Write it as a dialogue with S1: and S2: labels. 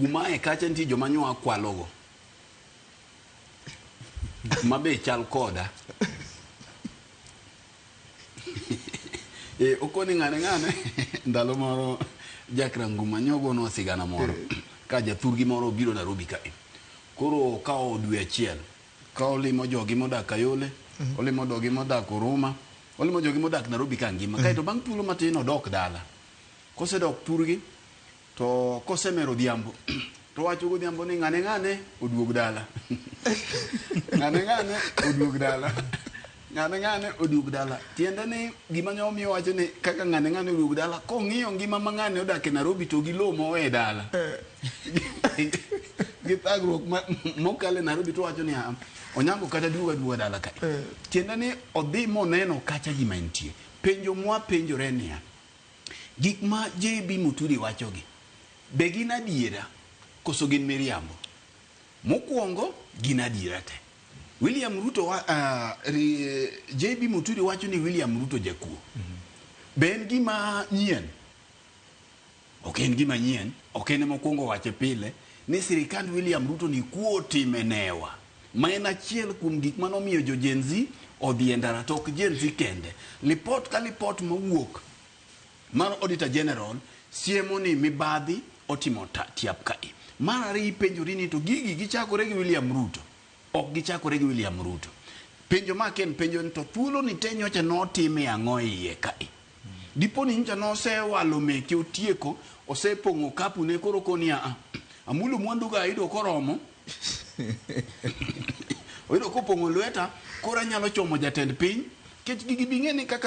S1: kuma e kacha nitie joma nywa kwalogo mabe chal koda okoni ng'ane ndalo moro Jackrangu Manyogo no sigana moro ka jathurgi moro biro Nairobi kae koro kao dwe achiel kao limo jogi modak Kayole olimo dogi modak Huruma olimo jogi modak Nairobi ka ngima kae to bang' thuolo matin odok dala kose dok thurgi to kose mero dhiambo to wacho godhiambo ni ng'ane oduog dala ng'ane oduog dala ng'ane oduog dala tiende ni gima nyomiyo wacho ni kaka ng'ane oduog dala kong'iyo ngima ma ng'ane odak e Nairobi to gi lomo we dala gi thagruok mokale Nairobi to wacho ni Onyango kata duoga dala kae tiende ni odhi moneno kacha gima nitie penjo mwa penjore niya gik ma JB Muturi wachogi be gin adiera koso gin miriambo mokwongo gin adiera te William Ruto JB Muturi wacho ni William Ruto jakuo be en gima nyien ok en gima nyien ok en mokwongo wache pile ni sirikand William Ruto ni kuo timenewa ma en achiel kuom gik manomiyo jo Gen Z odhi e ndara tok Gen Z kende lipot ka lipot mawuok mar Auditor General siemo ni mibadhi otimo tiap kae mar ariyo penjori ni to gigi gichakore gi William Ruto ok gichakore gi William Ruto penjo ma ken penjo ni to thuolo ni te nyocha notime ang'o iye kae dipo ni nyocha nosewalo meke otieko osepong'o kapu ne koro koni amulo mwandu ga ido koromo oido kopong'o lweta koro anyalo chomo jatend piny kech gigi bing'e ni kaka